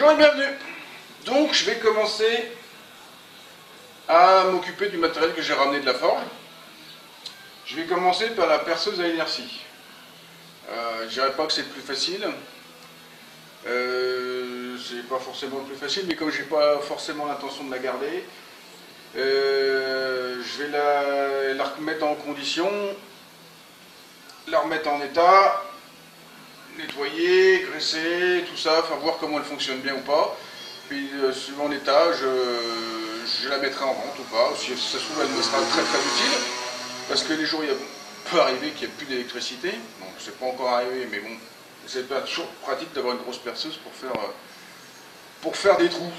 Bonjour et bienvenue. Donc je vais commencer à m'occuper du matériel que j'ai ramené de la forge. Je vais commencer par la perceuse à inertie. Je dirais pas que c'est le plus facile. C'est pas forcément le plus facile, mais comme j'ai pas forcément l'intention de la garder, je vais la remettre en condition, la remettre en état, nettoyer, graisser, tout ça, faire voir comment elle fonctionne bien ou pas. Puis suivant l'état, je la mettrai en vente ou pas. Si ça se trouve, elle me sera très utile. Parce que les jours, il peut arriver qu'il n'y ait plus d'électricité. Bon, c'est pas encore arrivé, mais bon, c'est pas toujours pratique d'avoir une grosse perceuse pour faire des trous.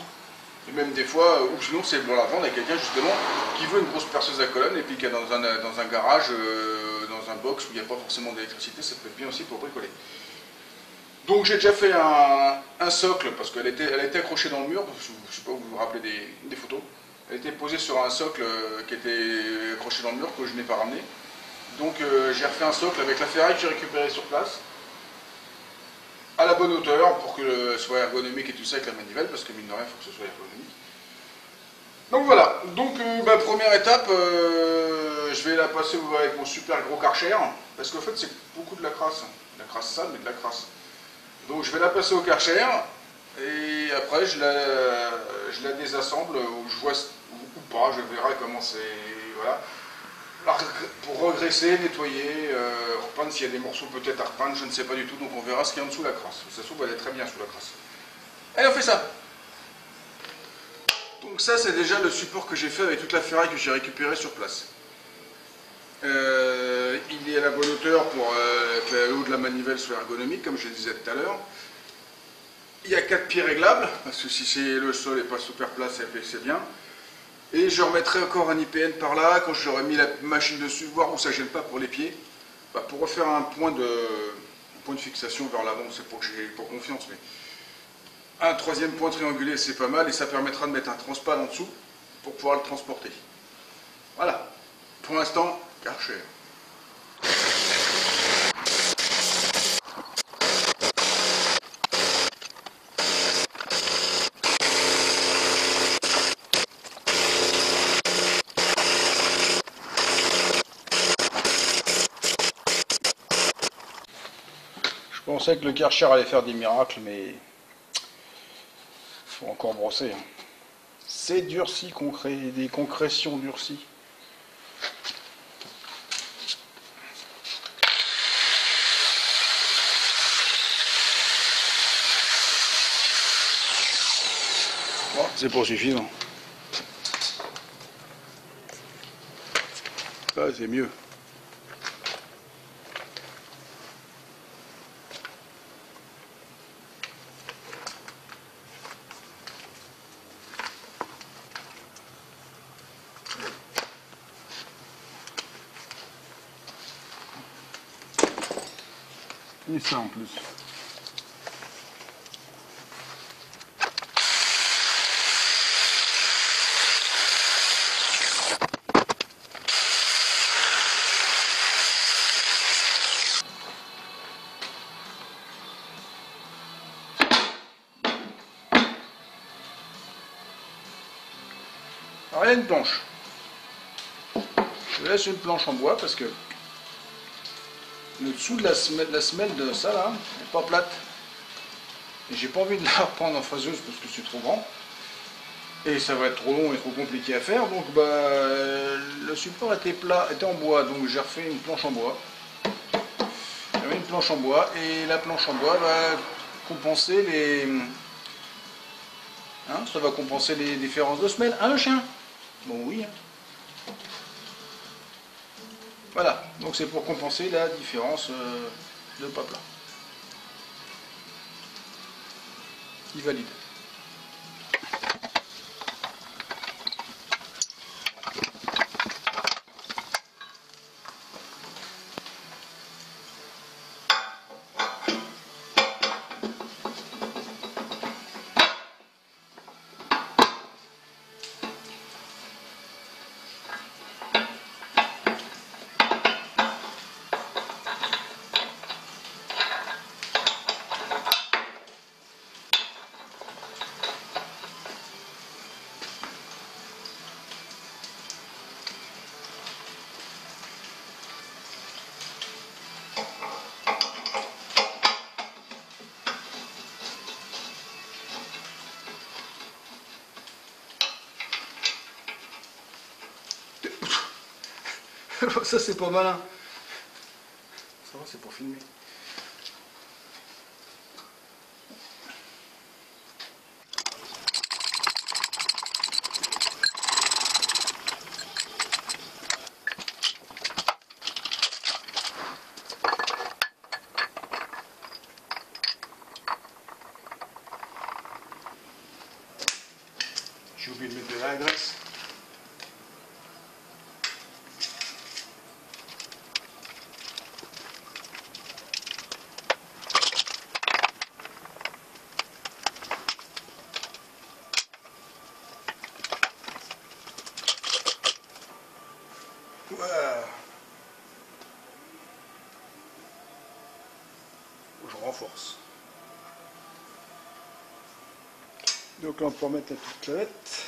Et même des fois, ou sinon c'est pour la vendre à quelqu'un justement qui veut une grosse perceuse à colonne et puis qui est dans un garage, dans un box où il n'y a pas forcément d'électricité, ça peut être bien aussi pour bricoler. Donc j'ai déjà fait un socle, parce qu'elle a été accrochée dans le mur, je ne sais pas si vous vous rappelez des photos. Elle était posée sur un socle qui était accroché dans le mur, que je n'ai pas ramené. Donc j'ai refait un socle avec la ferraille que j'ai récupérée sur place, à la bonne hauteur, pour que ce soit ergonomique et tout ça avec la manivelle, parce que mine de rien, il faut que ce soit ergonomique. Donc voilà, donc première étape, je vais la passer avec mon super gros Karcher, parce qu'en fait c'est beaucoup de la crasse sale, mais de la crasse. Donc je vais la passer au Karcher, et après je la désassemble, ou je vois, ou pas, je verrai comment c'est, voilà. Alors, pour regresser, nettoyer, repeindre s'il y a des morceaux peut-être à repeindre, je ne sais pas du tout, donc on verra ce qu'il y a en dessous de la crasse. Ça se trouve, elle est très bien sous la crasse. Allez, on fait ça. Donc ça, c'est déjà le support que j'ai fait avec toute la ferraille que j'ai récupérée sur place. Il est à la bonne hauteur pour que le haut de la manivelle soit ergonomique, comme je le disais tout à l'heure. Il y a 4 pieds réglables, parce que si le sol n'est pas super plat, c'est bien. Et je remettrai encore un IPN par là, quand j'aurai mis la machine dessus, voir où ça ne gêne pas pour les pieds. Pour refaire un point de fixation vers l'avant, c'est pour que j'ai pas confiance, mais un troisième point triangulé, c'est pas mal, et ça permettra de mettre un transpal en dessous pour pouvoir le transporter. Voilà. Pour l'instant, Karcher. Je pensais que le Karcher allait faire des miracles, mais il faut encore brosser. C'est durci, des concrétions durcies. Bon, c'est pas suffisant. Ça, c'est mieux. Et ça en plus. Alors il y a une planche. Je laisse une planche en bois parce que le dessous de la semelle de ça là n'est pas plate. Et j'ai pas envie de la reprendre en phraseuse parce que c'est trop grand. Et ça va être trop long et trop compliqué à faire. Donc le support était plat, était en bois, donc j'ai refait une planche en bois. J'avais une planche en bois et la planche en bois va compenser les. Hein, ça va compenser les différences de semelle. Hein le chien? Bon oui. Voilà, donc c'est pour compenser la différence de pas plat. Il valide. Ça c'est pas malin. Ça va, c'est pour filmer. J'ai oublié de mettre de la graisse. Voilà. Je renforce. Donc là on peut remettre la petite clavette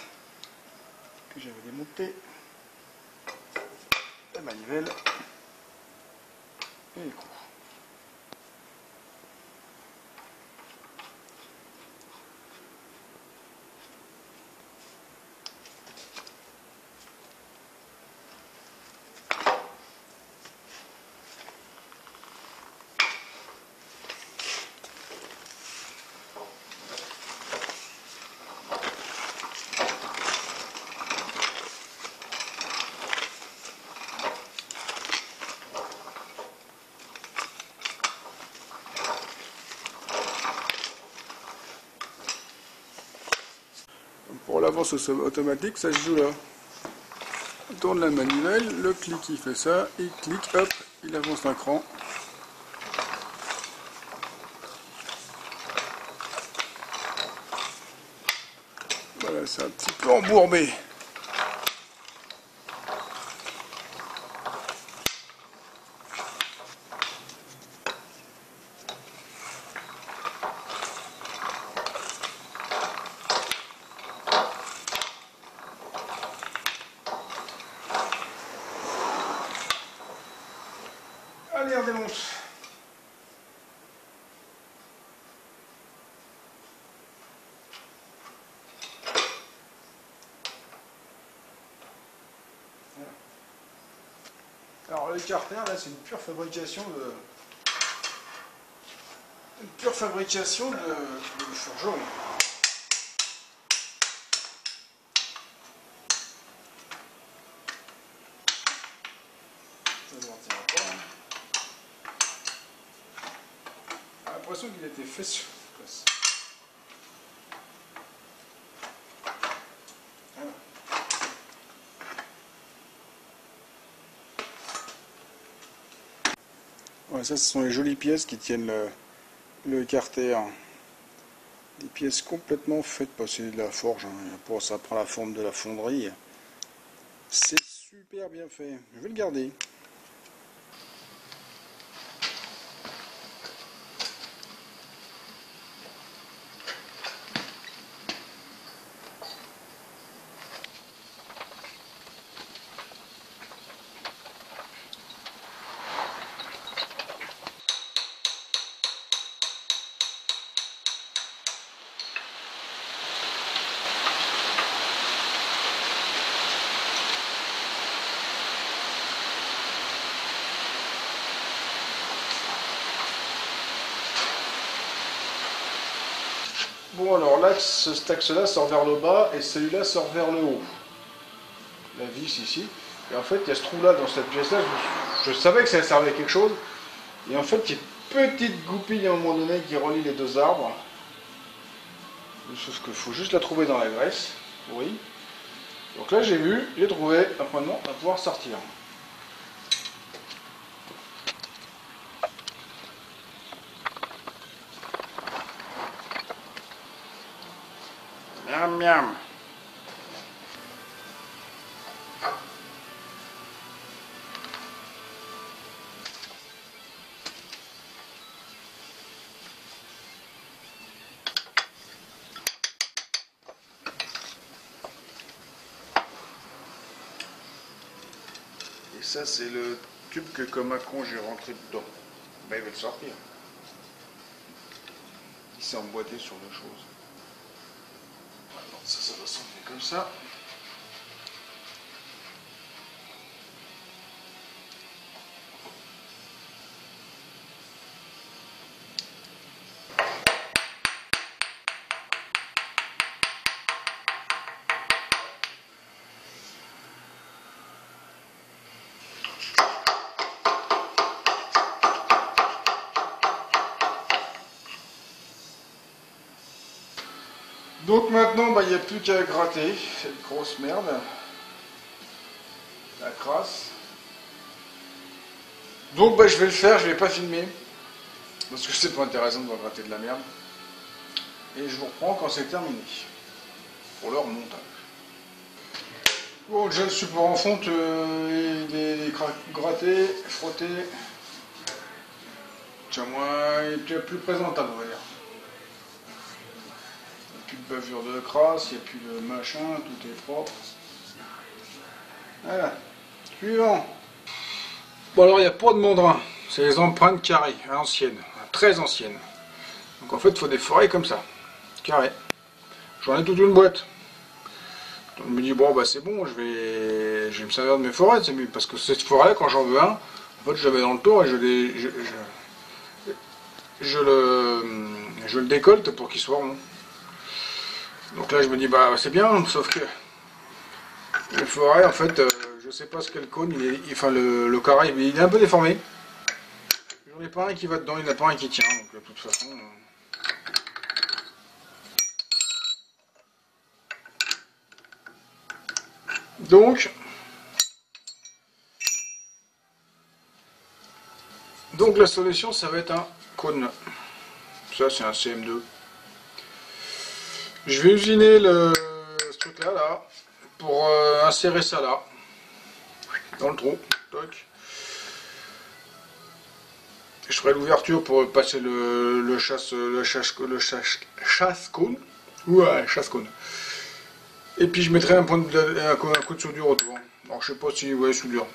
que j'avais démontée, la manivelle et les coups. Pour l'avance automatique, ça se joue là. On tourne la manivelle, le clic il fait ça, il clique, hop, il avance un cran. Voilà, c'est un petit peu embourbé. Allez, on démonte. Alors le carter là c'est une pure fabrication de forgeron. Ça ne mentira pas. J'ai l'impression qu'il a été fait sur place. Voilà. Ouais, ça, ce sont les jolies pièces qui tiennent le carter. Des pièces complètement faites, c'est de la forge. Pour ça prend la forme de la fonderie. C'est super bien fait. Je vais le garder. Bon alors l'axe, cet axe-là sort vers le bas et celui-là sort vers le haut. La vis ici. Et en fait il y a ce trou-là dans cette pièce-là. Je savais que ça servait à quelque chose. Et en fait il y a une petite goupille à un moment donné qui relie les deux arbres. Sauf qu'il faut juste la trouver dans la graisse. Oui. Donc là j'ai vu, j'ai trouvé. Donc maintenant on va pouvoir sortir. Miam miam. Et ça c'est le tube que comme un con j'ai rentré dedans. Ben il va le sortir. Il s'est emboîté sur deux choses. Alors ça va s'enlever comme ça. Donc maintenant, bah, il n'y a plus qu'à gratter cette grosse merde. La crasse. Donc bah, je vais le faire, je vais pas filmer. Parce que c'est pas intéressant de voir gratter de la merde. Et je vous reprends quand c'est terminé. Pour leur montage. Bon, déjà le support en fonte, il est gratté, frotté. Tiens, moi, il est plus présentable, on va dire. Il n'y a plus de bavure de crasse, il n'y a plus de machin, tout est propre. Voilà. Suivant. Bon, alors il n'y a pas de mandrin. C'est les empreintes carrées, à l'ancienne, très anciennes. Donc en fait, il faut des forêts comme ça, carrées. J'en ai toute une boîte. Donc, je me dis, bon, bah c'est bon, je vais me servir de mes forêts, c'est mieux. Parce que cette forêt, quand j'en veux un, en fait, je l'avais dans le tour et je le décolte pour qu'il soit rond. Donc là, je me dis, bah c'est bien, sauf que le forêt, en fait, je sais pas ce qu'est le cône, enfin le carré, il est un peu déformé. J'en ai pas un qui va dedans, il n'y en a pas un qui tient, donc de toute façon... Donc la solution, ça va être un cône. Ça, c'est un CM2. Je vais usiner ce truc-là, là, pour insérer ça là, dans le trou. Toc. Je ferai l'ouverture pour passer le chasse-cône. Ouais, chasse-cône. Et puis je mettrai un coup de soudure autour. Alors je sais pas si, ouais, soudure.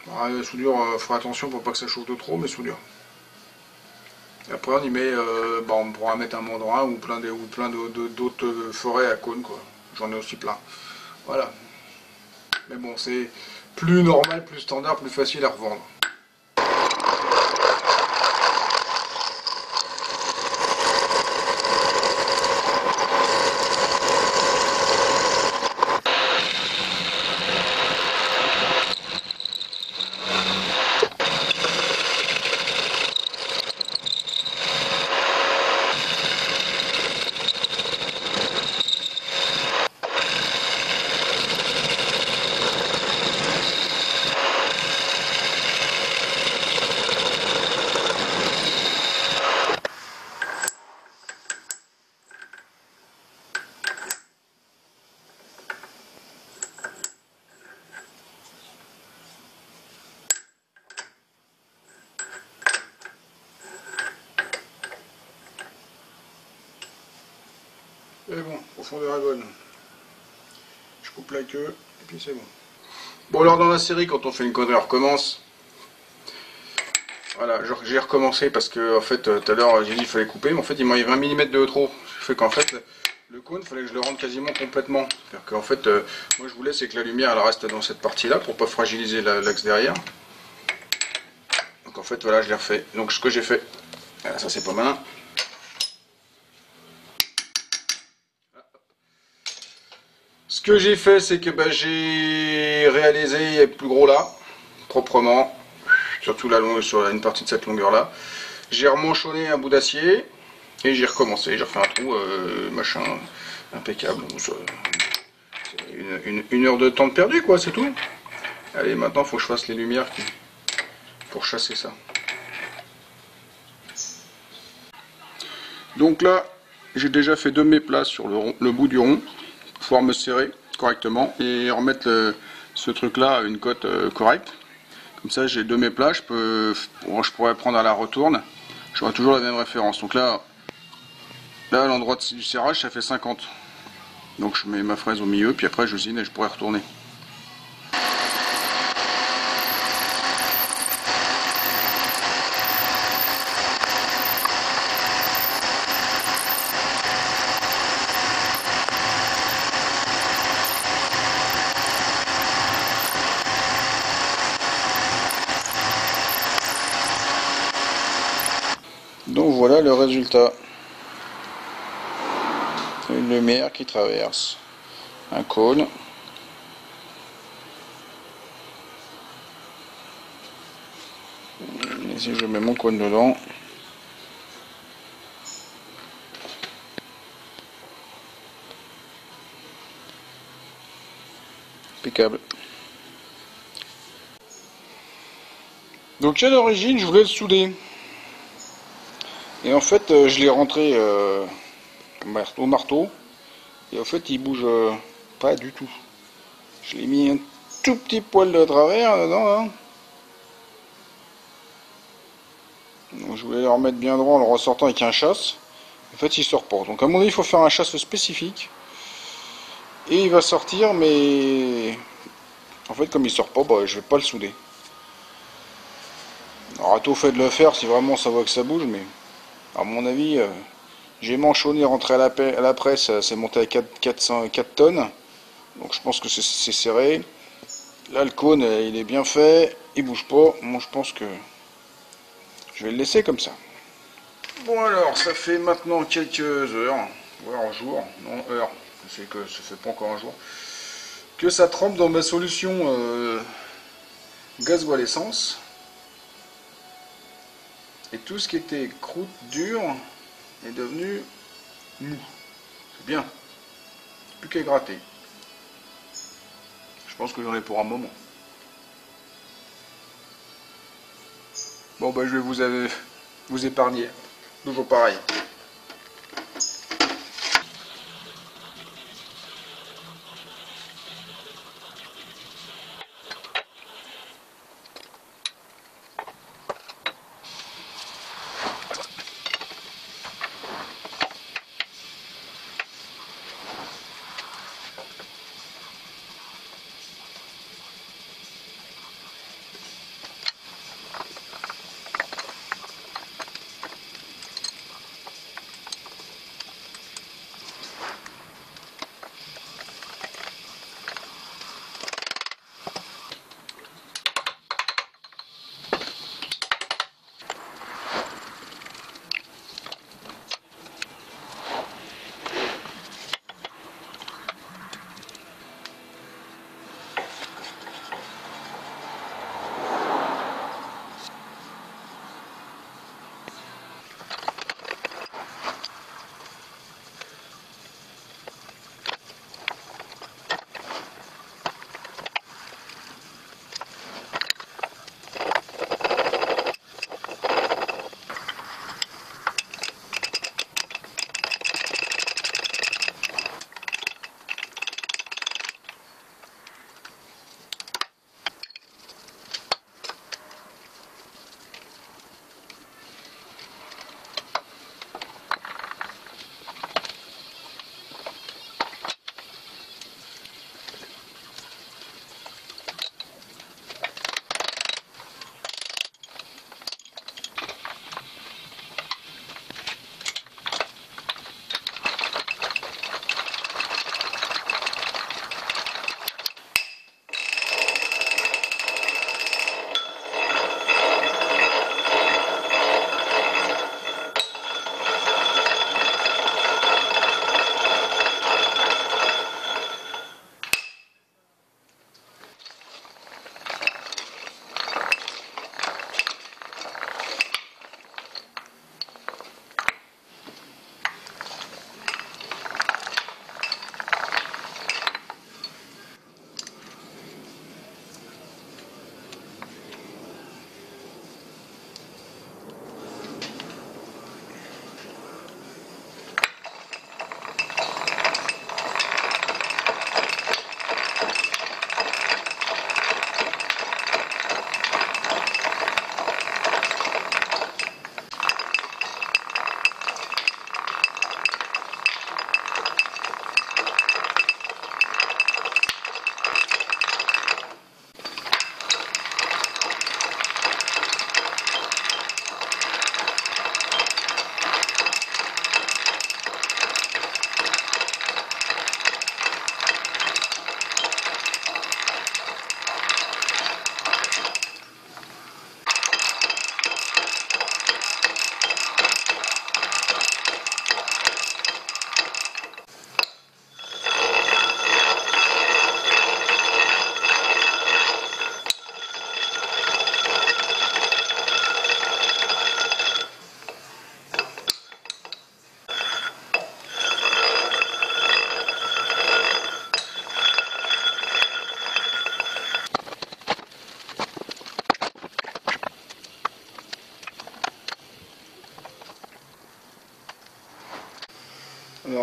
La soudure, fera attention pour pas que ça chauffe de trop, mais soudure. Et après on y met, on pourra mettre un mandrin ou plein d'autres forêts à cône, quoi. J'en ai aussi plein. Voilà. Mais bon, c'est plus normal, plus standard, plus facile à revendre. Et bon, profondeur est bonne. Je coupe la queue, et puis c'est bon. Bon, alors dans la série, quand on fait une connerie, on recommence. Voilà, j'ai recommencé parce que, en fait, tout à l'heure, j'ai dit qu'il fallait couper, mais en fait, il m'en y avait 20 mm de trop. Ce qui fait qu'en fait, le cône, il fallait que je le rende quasiment complètement. C'est-à-dire qu'en fait, moi, je voulais, c'est que la lumière, elle reste dans cette partie-là, pour pas fragiliser l'axe derrière. Donc, en fait, voilà, je l'ai refait. Donc, ce que j'ai fait, voilà, ça, c'est pas malin. Ce que j'ai fait, c'est que j'ai réalisé plus gros là, proprement, surtout sur une partie de cette longueur là. J'ai remanchonné un bout d'acier et j'ai recommencé, j'ai refait un trou, machin, impeccable. C'est une heure de temps de perdu, quoi, c'est tout. Allez, maintenant il faut que je fasse les lumières pour chasser ça. Donc là, j'ai déjà fait 2 méplats sur le bout du rond. Pouvoir me serrer correctement et remettre ce truc là à une cote correcte. Comme ça j'ai 2 méplats, je pourrais prendre à la retourne, j'aurai toujours la même référence. Donc là à l'endroit du serrage ça fait 50. Donc je mets ma fraise au milieu, puis après j'usine et je pourrais retourner. Donc voilà le résultat. Une lumière qui traverse un cône. Et si je mets mon cône dedans, Impeccable. Donc à l'origine, je voulais le souder. Et en fait, je l'ai rentré au marteau. Et en fait, il bouge pas du tout. Je l'ai mis un tout petit poil de travers dedans. Hein. Donc, je voulais le remettre bien droit en le ressortant avec un chasse. En fait, il sort pas. Donc à mon avis, il faut faire un chasse spécifique. Et il va sortir, mais en fait, comme il sort pas, bah, je vais pas le souder. Alors à tout fait de le faire si vraiment ça voit que ça bouge, mais à mon avis, j'ai manchonné, rentré à la presse, c'est monté à 4 tonnes. Donc je pense que c'est serré. Là le cône il est bien fait, il bouge pas. Moi je pense que je vais le laisser comme ça. Bon alors ça fait maintenant quelques heures, voire jours, non heures, c'est que ça fait pas encore un jour, que ça trempe dans ma solution gasoil essence. Et tout ce qui était croûte dure est devenu mou. C'est bien. Plus qu'à gratter. Je pense que j'en ai pour un moment. Bon bah je vais vous épargner. Toujours pareil.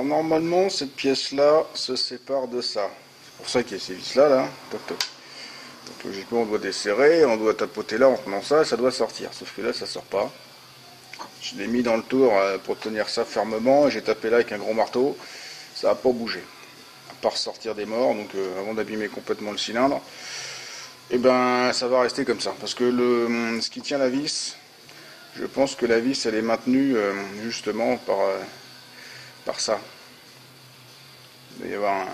Alors normalement cette pièce là se sépare de ça. C'est pour ça qu'il y a ces vis là là. Toc, toc. Donc logiquement on doit desserrer, on doit tapoter là en tenant ça, ça doit sortir. Sauf que là ça sort pas. Je l'ai mis dans le tour pour tenir ça fermement, et j'ai tapé là avec un gros marteau, ça n'a pas bougé. À part sortir des morts, donc avant d'abîmer complètement le cylindre, et ben ça va rester comme ça. Parce que ce qui tient la vis, je pense que la vis elle est maintenue justement par ça. Il doit y avoir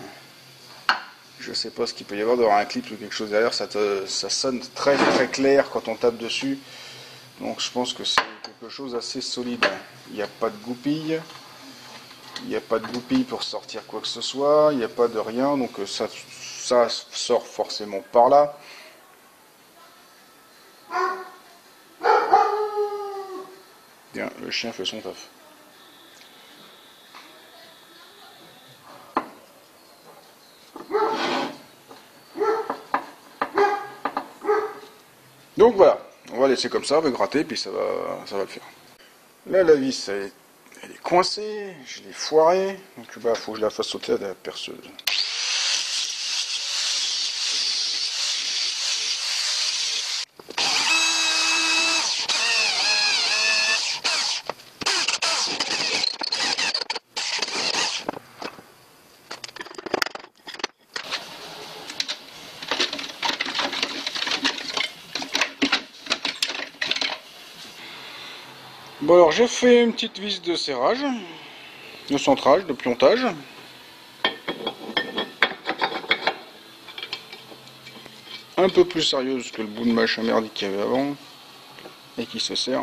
je sais pas ce qu'il peut y avoir, d'avoir un clip ou quelque chose derrière, ça sonne très très clair quand on tape dessus. Donc je pense que c'est quelque chose d'assez solide. Il n'y a pas de goupille. Il n'y a pas de goupille pour sortir quoi que ce soit. Il n'y a pas de rien. Donc ça sort forcément par là. Bien, le chien fait son taf. Donc voilà, on va laisser comme ça, on va gratter, puis ça va le faire. Là, la vis, elle est coincée, je l'ai foirée, donc bah, faut que je la fasse sauter à la perceuse. Bon alors j'ai fait une petite vis de serrage, de centrage, de piontage. Un peu plus sérieuse que le bout de machin merdique qu'il y avait avant, et qui se serre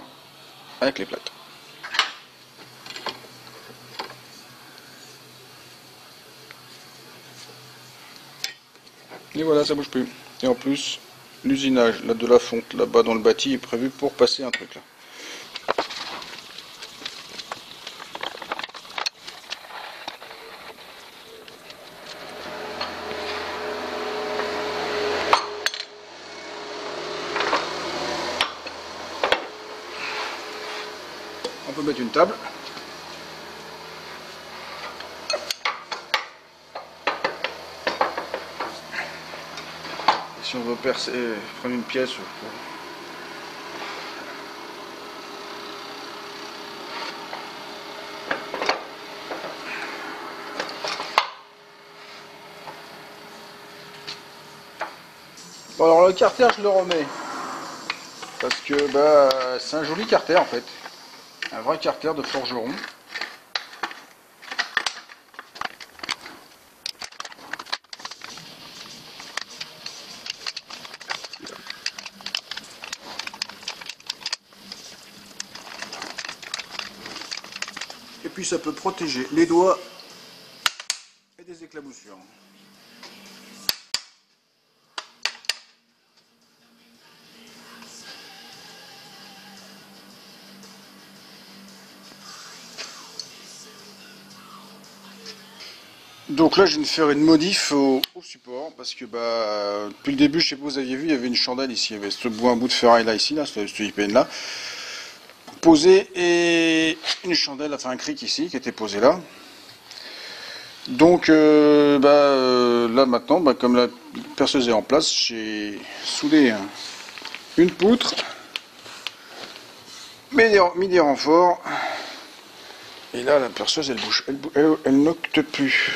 avec les plates. Et voilà, ça bouge plus. Et en plus, l'usinage là de la fonte là-bas dans le bâti est prévu pour passer un truc là. On peut mettre une table. Si on veut prendre une pièce. Bon alors le carter je le remets. Parce que bah c'est un joli carter en fait. Un vrai carter de forgeron. Et puis ça peut protéger les doigts et des éclaboussures. Donc là je viens de faire une modif au support parce que bah depuis le début, je sais pas si vous aviez vu, il y avait une chandelle ici, il y avait un bout de ferraille là ici, là, ce IPN là, posé, et une chandelle, enfin un cric ici qui était posé là. Donc là maintenant, bah, comme la perceuse est en place, j'ai soudé une poutre, mis des renforts, et là la perceuse elle bouge, elle nocte plus.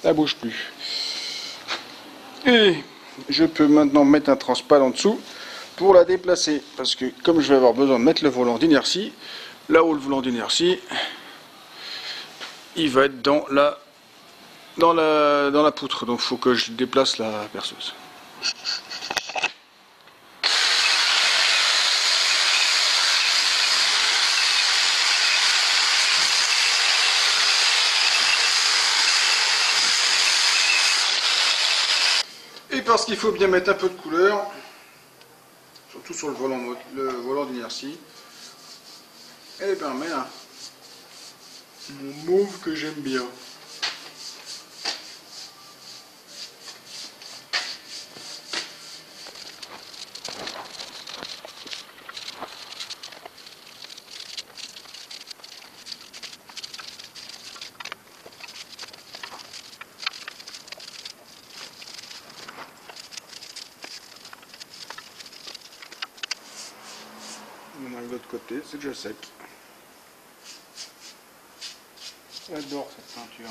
Elle bouge plus. Et je peux maintenant mettre un transpal en dessous pour la déplacer. Parce que comme je vais avoir besoin de mettre le volant d'inertie, là où le volant d'inertie, il va être dans la poutre. Donc il faut que je déplace la perceuse. Et parce qu'il faut bien mettre un peu de couleur, surtout sur le volant d'inertie, et ben met là mon mauve que j'aime bien. l'autre côté, c'est déjà sec. J'adore cette peinture.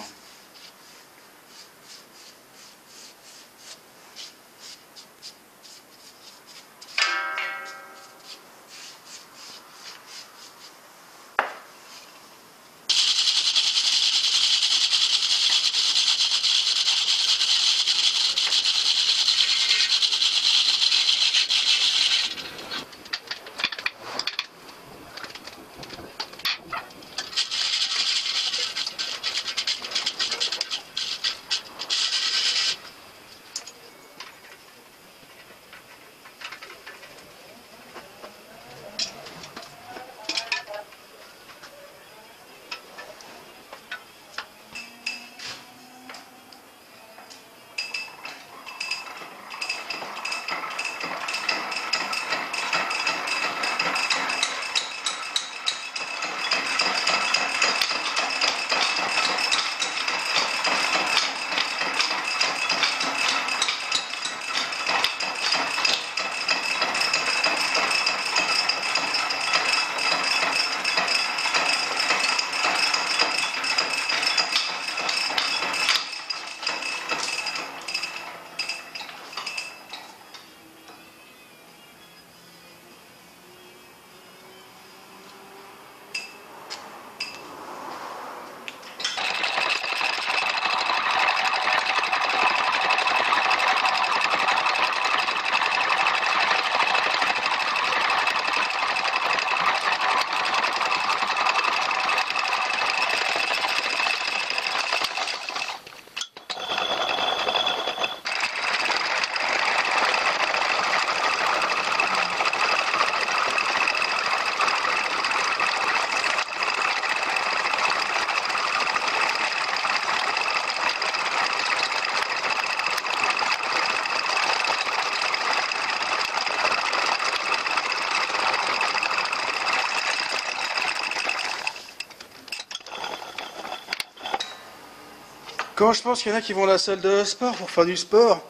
Quand je pense qu'il y en a qui vont à la salle de sport pour faire du sport,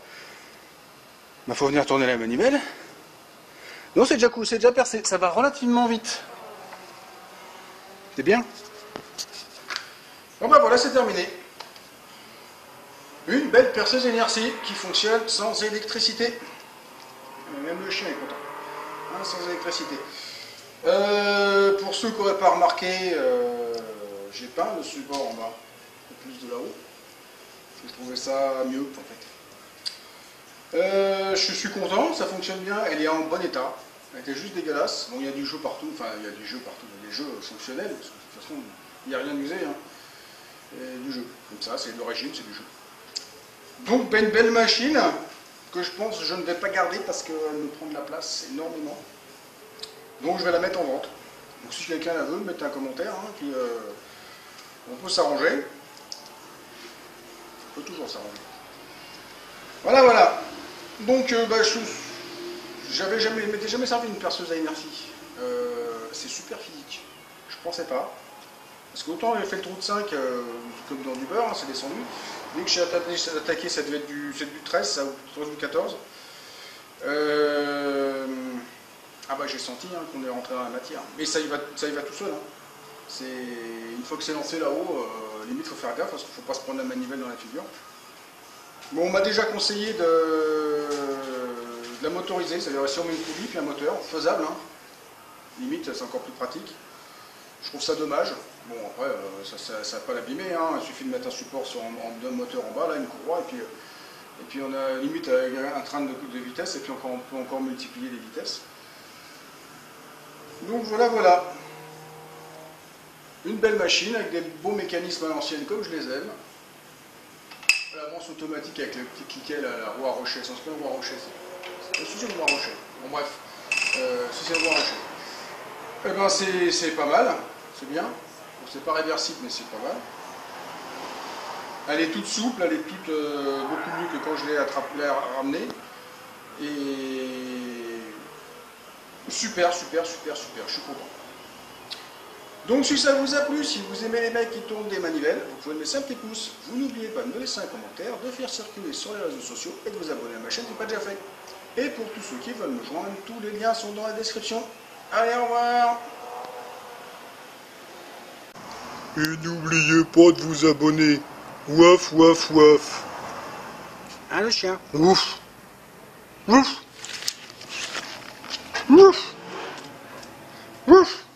bah faut venir tourner la manivelle. Non, c'est déjà cool, c'est déjà percé, ça va relativement vite. C'est bien. Bon bah voilà, c'est terminé. Une belle perceuse inertie qui fonctionne sans électricité. Même le chien est content. Hein, sans électricité. Pour ceux qui n'auraient pas remarqué, j'ai peint le support en bas, plus de là-haut. Je trouvais ça mieux en fait. Je suis content, ça fonctionne bien, elle est en bon état. Elle était juste dégueulasse. Bon, il y a du jeu partout, enfin il y a du jeu partout, il y a des jeux fonctionnels, parce que de toute façon il n'y a rien d'usé. Hein. Et du jeu, comme ça, c'est l'origine, c'est du jeu. Donc une belle machine que je pense que je ne vais pas garder parce qu'elle me prend de la place énormément. Donc je vais la mettre en vente. Donc si quelqu'un la veut, mettez un commentaire, hein, puis on peut s'arranger. On peut toujours s'arranger. Voilà, voilà. Donc bah, je m'étais jamais servi d'une perceuse à inertie. C'est super physique. Je pensais pas. Parce qu'autant j'ai fait le trou de 5 comme dans du beurre, hein, c'est descendu. Dès que j'ai attaqué, ça devait être du 13, ça, ou 13 ou 14. Ah bah j'ai senti hein, qu'on est rentré dans la matière. Mais ça y va tout seul. Hein. Une fois que c'est lancé là-haut, limite il faut faire gaffe parce qu'il ne faut pas se prendre la manivelle dans la figure. Bon, on m'a déjà conseillé de la motoriser, c'est-à-dire si on met une poulie puis un moteur, faisable. Hein. Limite c'est encore plus pratique. Je trouve ça dommage. Bon, après, ça ne va pas l'abîmer, hein. Il suffit de mettre un support en deux moteurs en bas, là, une courroie, et puis on a limite un train de vitesse, et puis on peut encore multiplier les vitesses. Donc voilà, voilà. Une belle machine avec des beaux mécanismes à l'ancienne, comme je les aime. L'avance automatique avec le petit cliquet, la roue à rochet, ça s'appelle roue à rochet. C'est une roue à rochet. Bon, bref, si c'est une roue à rochet. Eh ben, c'est pas mal, c'est bien. C'est pas réversible, mais c'est pas mal. Elle est toute souple, elle est toute beaucoup mieux que quand je l'ai ramenée. Et super, super, super, super, je suis content. Donc si ça vous a plu, si vous aimez les mecs qui tournent des manivelles, vous pouvez me laisser un petit pouce. Vous n'oubliez pas de me laisser un commentaire, de faire circuler sur les réseaux sociaux et de vous abonner à ma chaîne si ce n'est pas déjà fait. Et pour tous ceux qui veulent me joindre, tous les liens sont dans la description. Allez, au revoir! Et n'oubliez pas de vous abonner. Waf, waf, waf. Hein, le chien? Ouf. Ouf. Ouf. Ouf.